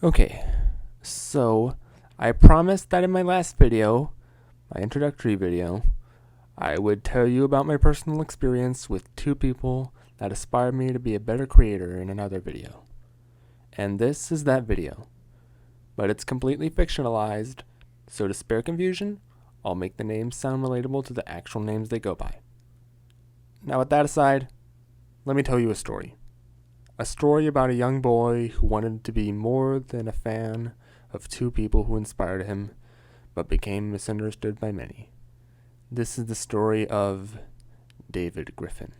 Okay, so I promised that in my last video, my introductory video, I would tell you about my personal experience with two people that inspired me to be a better creator in another video. And this is that video. But it's completely fictionalized, so to spare confusion, I'll make the names sound relatable to the actual names they go by. Now with that aside, let me tell you a story. A story about a young boy who wanted to be more than a fan of two people who inspired him, but became misunderstood by many. This is the story of David Griffon.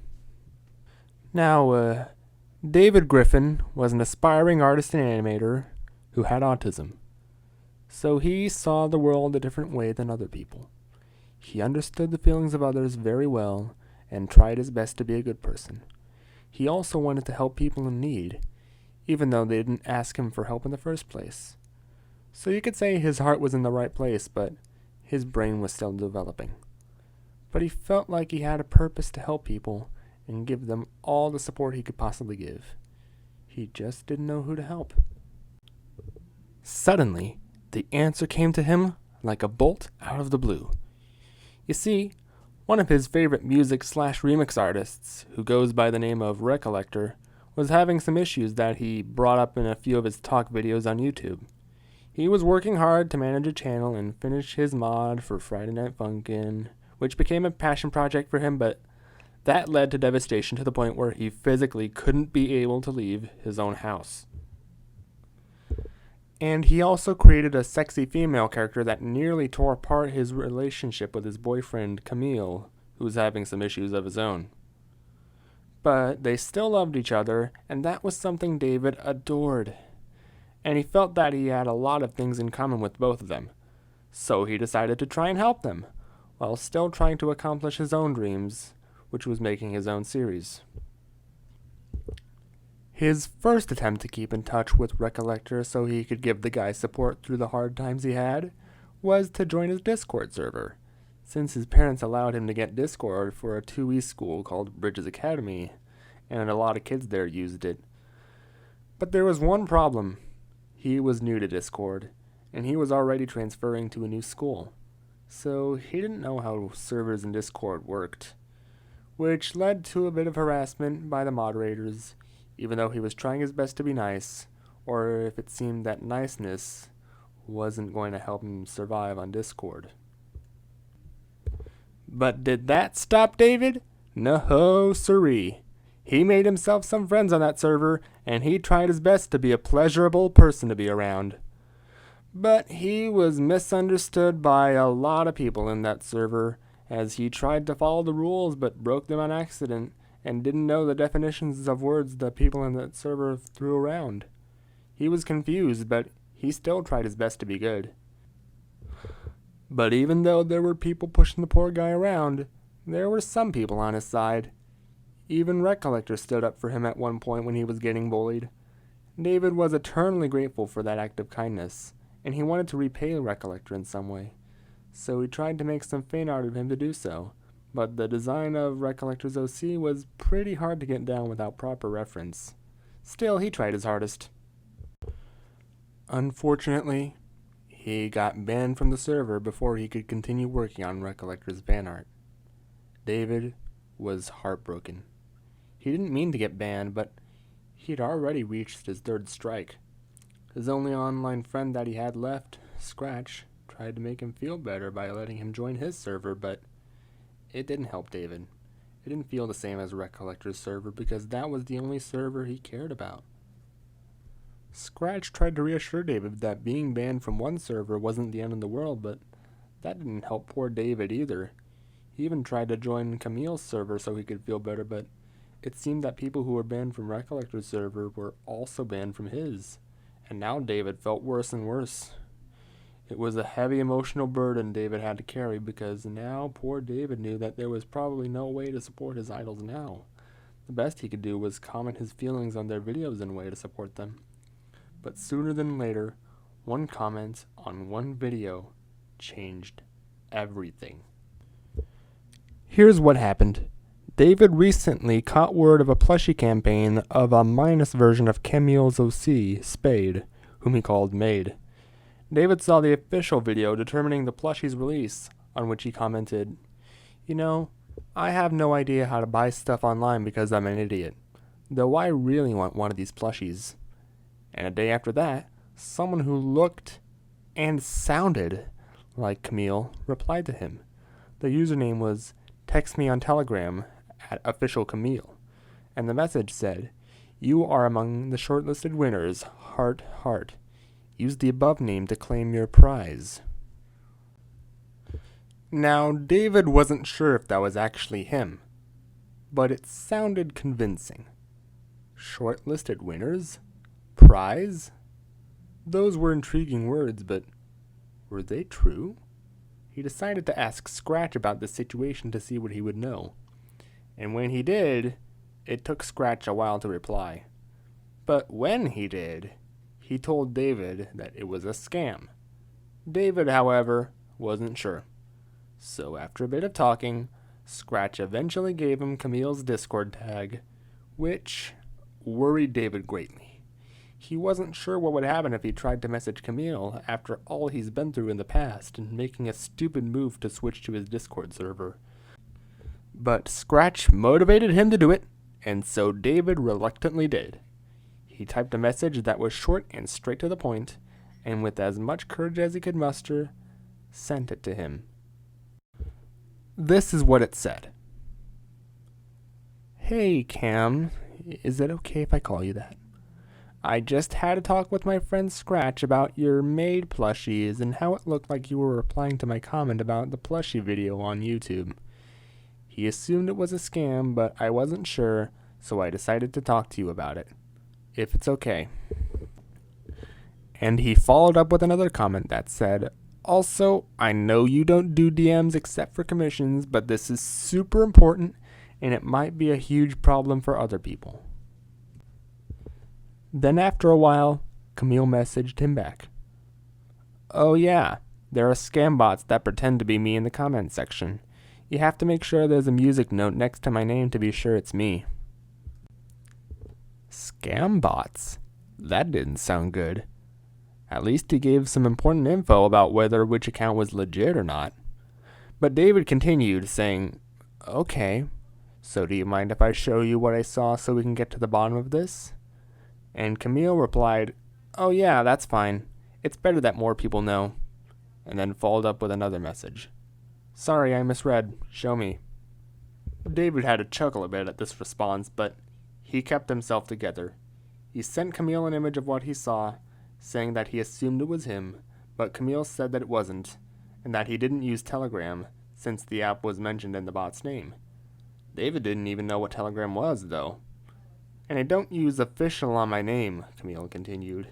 Now, David Griffon was an aspiring artist and animator who had autism. So he saw the world a different way than other people. He understood the feelings of others very well and tried his best to be a good person. He also wanted to help people in need, even though they didn't ask him for help in the first place. So you could say his heart was in the right place, but his brain was still developing. But he felt like he had a purpose to help people and give them all the support he could possibly give. He just didn't know who to help. Suddenly, the answer came to him like a bolt out of the blue. You see, one of his favorite music/remix artists, who goes by the name of Recollector, was having some issues that he brought up in a few of his talk videos on YouTube. He was working hard to manage a channel and finish his mod for fridaynightfunkin, which became a passion project for him, but that led to devastation to the point where he physically couldn't be able to leave his own house. And he also created a sexy female character that nearly tore apart his relationship with his boyfriend, Kameil, who was having some issues of his own. But they still loved each other, and that was something David adored. And he felt that he had a lot of things in common with both of them. So he decided to try and help them, while still trying to accomplish his own dreams, which was making his own series. His first attempt to keep in touch with Recollector so he could give the guy support through the hard times he had was to join his Discord server, since his parents allowed him to get Discord for a 2E school called Bridges Academy, and a lot of kids there used it. But there was one problem. He was new to Discord, and he was already transferring to a new school, so he didn't know how servers in Discord worked, which led to a bit of harassment by the moderators, even though he was trying his best to be nice, or if it seemed that niceness wasn't going to help him survive on Discord. But did that stop David? No siree. He made himself some friends on that server, and he tried his best to be a pleasurable person to be around. But he was misunderstood by a lot of people in that server, as he tried to follow the rules but broke them on accident, and didn't know the definitions of words that people in that server threw around. He was confused, but he still tried his best to be good. But even though there were people pushing the poor guy around, there were some people on his side. Even Recollector stood up for him at one point when he was getting bullied. David was eternally grateful for that act of kindness, and he wanted to repay Recollector in some way. So he tried to make some fan art of him to do so. But the design of Recollector's OC was pretty hard to get down without proper reference. Still, he tried his hardest. Unfortunately, he got banned from the server before he could continue working on Recollector's fan art. David was heartbroken. He didn't mean to get banned, but he'd already reached his third strike. His only online friend that he had left, Scratch, tried to make him feel better by letting him join his server, but it didn't help David. It didn't feel the same as Recollector's server because that was the only server he cared about. Scratch tried to reassure David that being banned from one server wasn't the end of the world, but that didn't help poor David either. He even tried to join Kameil's server so he could feel better, but it seemed that people who were banned from Recollector's server were also banned from his, and now David felt worse and worse. It was a heavy emotional burden David had to carry because now poor David knew that there was probably no way to support his idols now. The best he could do was comment his feelings on their videos in a way to support them. But sooner than later, one comment on one video changed everything. Here's what happened. David recently caught word of a plushie campaign of a minus version of Kameil's OC, Spade, whom he called Maid. David saw the official video determining the plushie's release, on which he commented, "You know, I have no idea how to buy stuff online because I'm an idiot, though I really want one of these plushies." And a day after that, someone who looked and sounded like Kameil replied to him. The username was "Text me on Telegram" at official Kameil, and the message said, "You are among the shortlisted winners, heart, heart. Use the above name to claim your prize." Now, David wasn't sure if that was actually him, but it sounded convincing. Shortlisted winners? Prize? Those were intriguing words, but were they true? He decided to ask Scratch about the situation to see what he would know. And when he did, it took Scratch a while to reply. But when he did, he told David that it was a scam. David, however, wasn't sure. So after a bit of talking, Scratch eventually gave him Kameil's Discord tag, which worried David greatly. He wasn't sure what would happen if he tried to message Kameil after all he's been through in the past and making a stupid move to switch to his Discord server. But Scratch motivated him to do it, and so David reluctantly did. He typed a message that was short and straight to the point, and with as much courage as he could muster, sent it to him. This is what it said. "Hey, Cam, is it okay if I call you that? I just had a talk with my friend Scratch about your Maid plushies and how it looked like you were replying to my comment about the plushie video on YouTube. He assumed it was a scam, but I wasn't sure, so I decided to talk to you about it. If it's okay." And he followed up with another comment that said, "Also, I know you don't do DMs except for commissions, but this is super important and it might be a huge problem for other people." Then after a while, Kameil messaged him back. "Oh yeah, there are scam bots that pretend to be me in the comment section. You have to make sure there's a music note next to my name to be sure it's me." Scam bots? That didn't sound good. At least he gave some important info about whether which account was legit or not. But David continued, saying, "Okay, so do you mind if I show you what I saw so we can get to the bottom of this?" And Kameil replied, "Oh yeah, that's fine. It's better that more people know." And then followed up with another message. "Sorry, I misread. Show me." David had to chuckle a bit at this response, but he kept himself together. He sent Kameil an image of what he saw, saying that he assumed it was him, but Kameil said that it wasn't, and that he didn't use Telegram, since the app was mentioned in the bot's name. David didn't even know what Telegram was, though. "And I don't use official on my name," Kameil continued.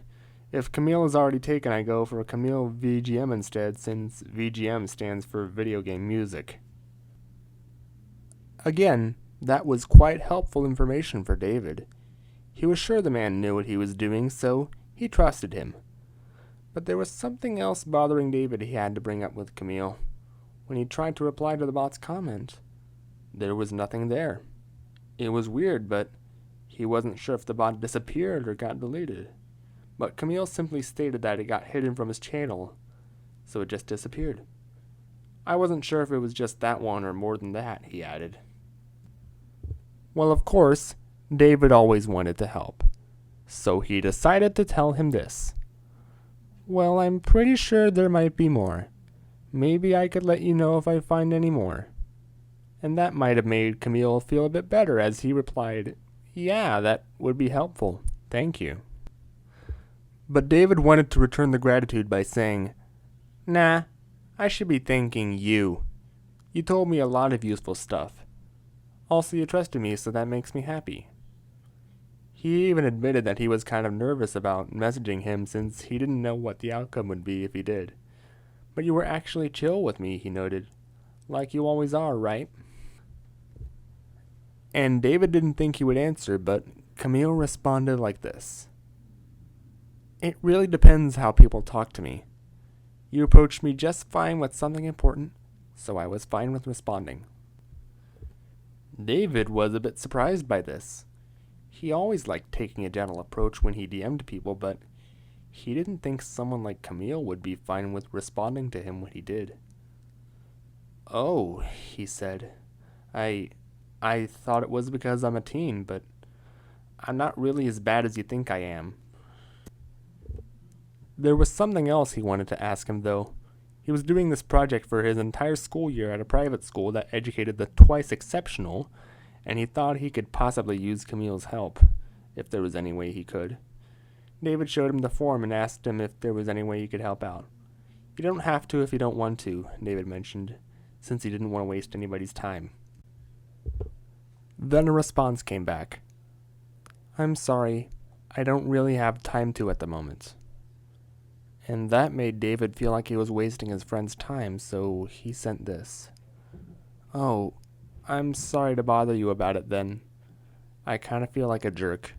"If Kameil is already taken, I go for Kameil VGM instead, since VGM stands for video game music." Again, that was quite helpful information for David. He was sure the man knew what he was doing, so he trusted him. But there was something else bothering David he had to bring up with Kameil. When he tried to reply to the bot's comment, there was nothing there. It was weird, but he wasn't sure if the bot disappeared or got deleted. But Kameil simply stated that it got hidden from his channel, so it just disappeared. "I wasn't sure if it was just that one or more than that," he added. Well, of course, David always wanted to help, so he decided to tell him this. "Well, I'm pretty sure there might be more. Maybe I could let you know if I find any more." And that might have made Kameil feel a bit better as he replied, "Yeah, that would be helpful. Thank you." But David wanted to return the gratitude by saying, "Nah, I should be thanking you. You told me a lot of useful stuff. Also, you trusted me, so that makes me happy." He even admitted that he was kind of nervous about messaging him since he didn't know what the outcome would be if he did. "But you were actually chill with me," he noted. "Like you always are, right?" And David didn't think he would answer, but Kameil responded like this. "It really depends how people talk to me. You approached me just fine with something important, so I was fine with responding." David was a bit surprised by this. He always liked taking a gentle approach when he DM'd people, but he didn't think someone like Kameil would be fine with responding to him when he did. "Oh," he said, I thought it was because I'm a teen, but I'm not really as bad as you think I am." There was something else he wanted to ask him, though. He was doing this project for his entire school year at a private school that educated the twice exceptional, and he thought he could possibly use Kameil's help, if there was any way he could. David showed him the form and asked him if there was any way he could help out. "You don't have to if you don't want to," David mentioned, since he didn't want to waste anybody's time. Then a response came back. "I'm sorry, I don't really have time to at the moment." And that made David feel like he was wasting his friend's time, so he sent this. "Oh, I'm sorry to bother you about it then. I kind of feel like a jerk."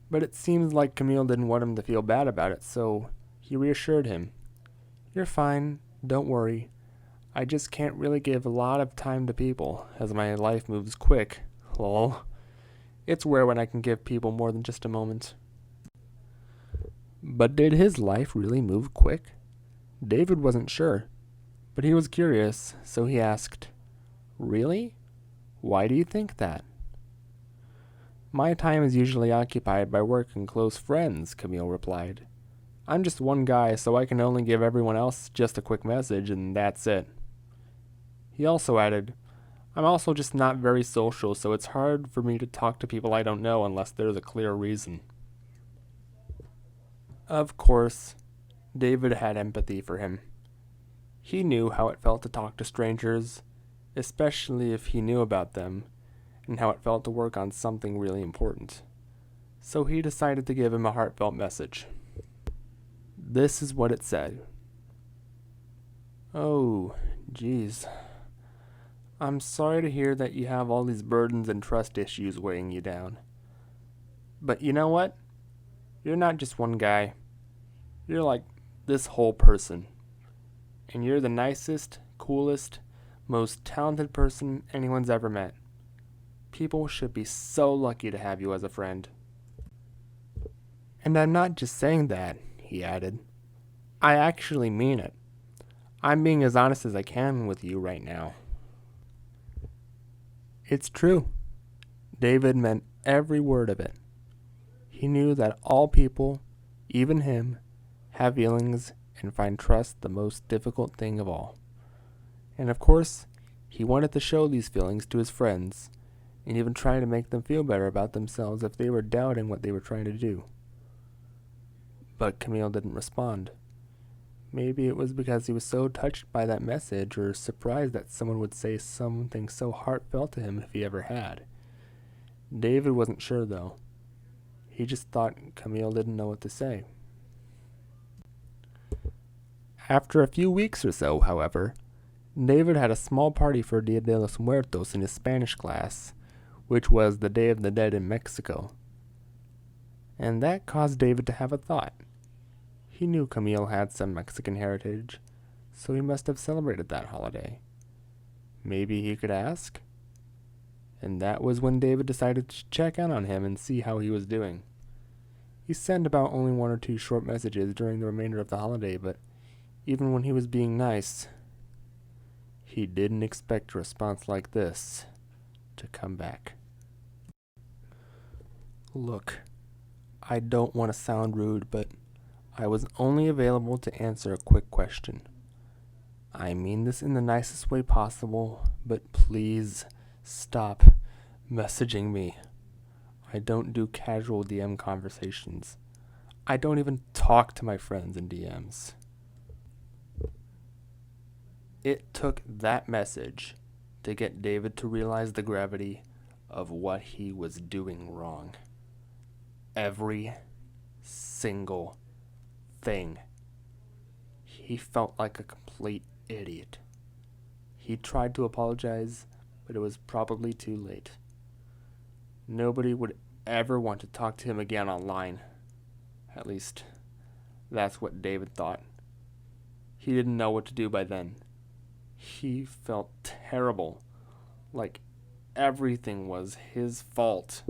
But it seems like Kameil didn't want him to feel bad about it, so he reassured him. "You're fine, don't worry. I just can't really give a lot of time to people, as my life moves quick. Lol. It's rare when I can give people more than just a moment." But did his life really move quick? David wasn't sure, but he was curious, so he asked, "Really? Why do you think that?" "My time is usually occupied by work and close friends," Kameil replied. "I'm just one guy, so I can only give everyone else just a quick message, and that's it." He also added, "I'm also just not very social, so it's hard for me to talk to people I don't know unless there's a clear reason." Of course, David had empathy for him. He knew how it felt to talk to strangers, especially if he knew about them, and how it felt to work on something really important. So he decided to give him a heartfelt message. This is what it said. "Oh, geez. I'm sorry to hear that you have all these burdens and trust issues weighing you down. But you know what? You're not just one guy. You're like this whole person. And you're the nicest, coolest, most talented person anyone's ever met. People should be so lucky to have you as a friend." "And I'm not just saying that," he added. "I actually mean it. I'm being as honest as I can with you right now." It's true. David meant every word of it. He knew that all people, even him, have feelings and find trust the most difficult thing of all. And of course, he wanted to show these feelings to his friends, and even try to make them feel better about themselves if they were doubting what they were trying to do. But Kameil didn't respond. Maybe it was because he was so touched by that message, or surprised that someone would say something so heartfelt to him if he ever had. David wasn't sure, though. He just thought Kameil didn't know what to say. After a few weeks or so, however, David had a small party for Dia de los Muertos in his Spanish class, which was the Day of the Dead in Mexico. And that caused David to have a thought. He knew Kameil had some Mexican heritage, so he must have celebrated that holiday. Maybe he could ask? And that was when David decided to check in on him and see how he was doing. He sent about only 1 or 2 short messages during the remainder of the holiday, but even when he was being nice, he didn't expect a response like this to come back. "Look, I don't want to sound rude, but I was only available to answer a quick question. I mean this in the nicest way possible, but please stop messaging me. I don't do casual DM conversations. I don't even talk to my friends in DMs." It took that message to get David to realize the gravity of what he was doing wrong. Every single thing. He felt like a complete idiot. He tried to apologize, but it was probably too late. Nobody would ever want to talk to him again online. At least, that's what David thought. He didn't know what to do by then. He felt terrible, like everything was his fault.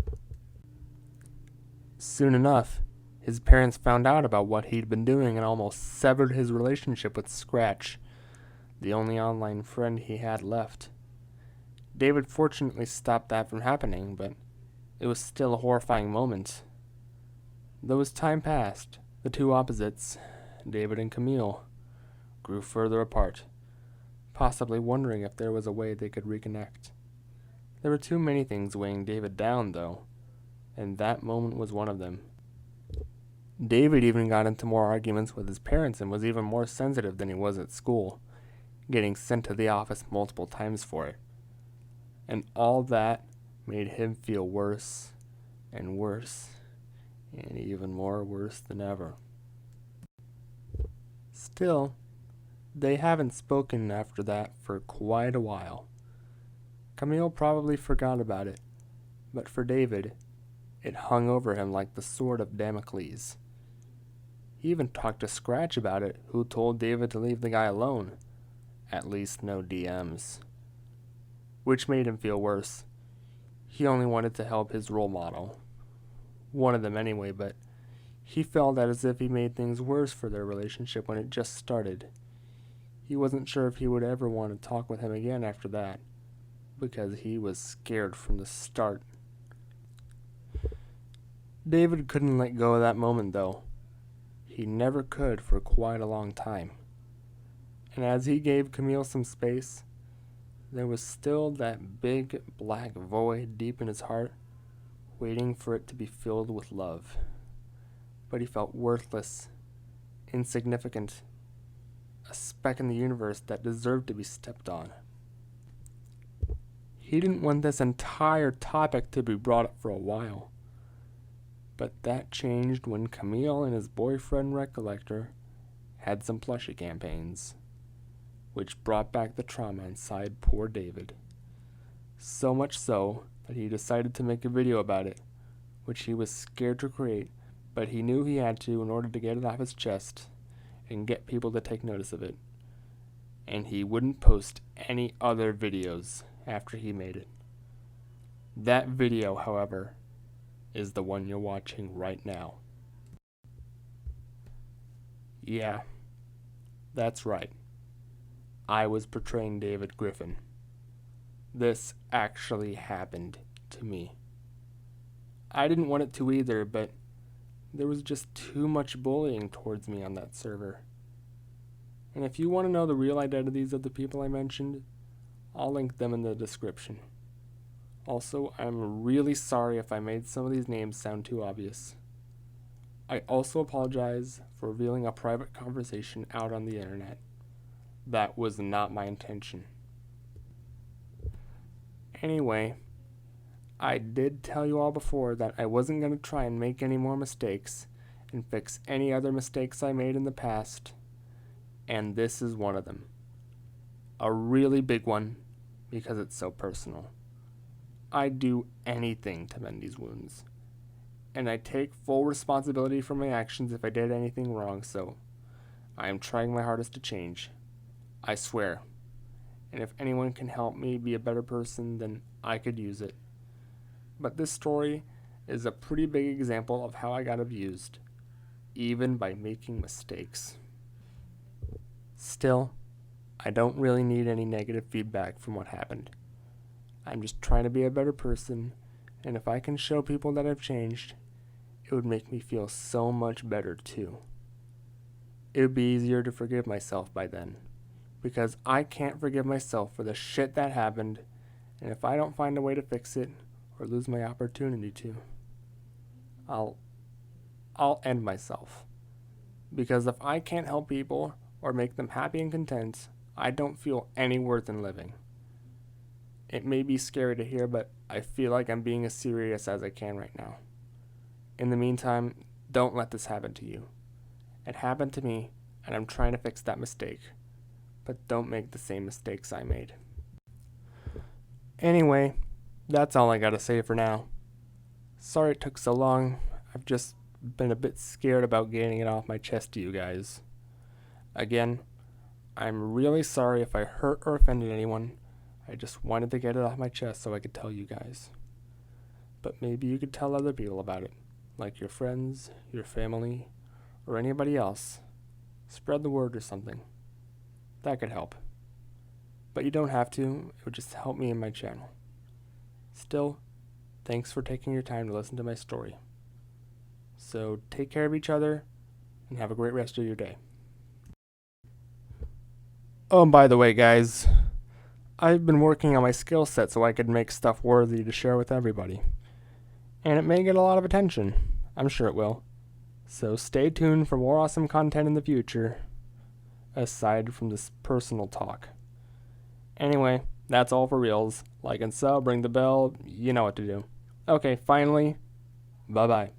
Soon enough, His parents found out about what he'd been doing and almost severed his relationship with Scratch, the only online friend he had left. David fortunately stopped that from happening, but it was still a horrifying moment. Though as time passed, the two opposites, David and Kameil, grew further apart, possibly wondering if there was a way they could reconnect. There were too many things weighing David down, though, and that moment was one of them. David even got into more arguments with his parents and was even more sensitive than he was at school, getting sent to the office multiple times for it. And all that made him feel worse and worse, and even more worse than ever. Still, they haven't spoken after that for quite a while. Kameil probably forgot about it, but for David, it hung over him like the sword of Damocles. He even talked to Scratch about it, who told David to leave the guy alone. At least no DMs. Which made him feel worse. He only wanted to help his role model. One of them anyway, but he felt as if he made things worse for their relationship when it just started. He wasn't sure if he would ever want to talk with him again after that, because he was scared from the start. David couldn't let go of that moment, though. He never could for quite a long time. And as he gave Kameil some space, there was still that big black void deep in his heart, waiting for it to be filled with love. But he felt worthless, insignificant, a speck in the universe that deserved to be stepped on. He didn't want this entire topic to be brought up for a while. But that changed when Kameil and his boyfriend Recollector had some plushie campaigns, which brought back the trauma inside poor David. So much so that he decided to make a video about it, which he was scared to create, but he knew he had to in order to get it off his chest and get people to take notice of it. And he wouldn't post any other videos after he made it. That video, however, is the one you're watching right now. Yeah, that's right. I was portraying David Griffon. This actually happened to me. I didn't want it to either, but there was just too much bullying towards me on that server. And if you want to know the real identities of the people I mentioned, I'll link them in the description. Also, I'm really sorry if I made some of these names sound too obvious. I also apologize for revealing a private conversation out on the internet. That was not my intention. Anyway, I did tell you all before that I wasn't going to try and make any more mistakes and fix any other mistakes I made in the past, and this is one of them. A really big one, because it's so personal. I'd do anything to mend these wounds, and I take full responsibility for my actions if I did anything wrong, so I am trying my hardest to change. I swear. And if anyone can help me be a better person, then I could use it. But this story is a pretty big example of how I got abused, even by making mistakes. Still, I don't really need any negative feedback from what happened. I'm just trying to be a better person, and if I can show people that I've changed, it would make me feel so much better too. It would be easier to forgive myself by then, because I can't forgive myself for the shit that happened, and if I don't find a way to fix it, or lose my opportunity to, I'll end myself. Because if I can't help people, or make them happy and content, I don't feel any worth in living. It may be scary to hear, but I feel like I'm being as serious as I can right now. In the meantime, don't let this happen to you. It happened to me, and I'm trying to fix that mistake. But don't make the same mistakes I made. Anyway, that's all I gotta say for now. Sorry it took so long. I've just been a bit scared about getting it off my chest to you guys. Again, I'm really sorry if I hurt or offended anyone. I just wanted to get it off my chest so I could tell you guys. But maybe you could tell other people about it, like your friends, your family, or anybody else. Spread the word or something. That could help. But you don't have to, it would just help me and my channel. Still, thanks for taking your time to listen to my story. So take care of each other, and have a great rest of your day. Oh, and by the way, guys, I've been working on my skill set so I could make stuff worthy to share with everybody. And it may get a lot of attention. I'm sure it will. So stay tuned for more awesome content in the future, aside from this personal talk. Anyway, that's all for reals. Like and sub, ring the bell, you know what to do. Okay, finally, bye-bye.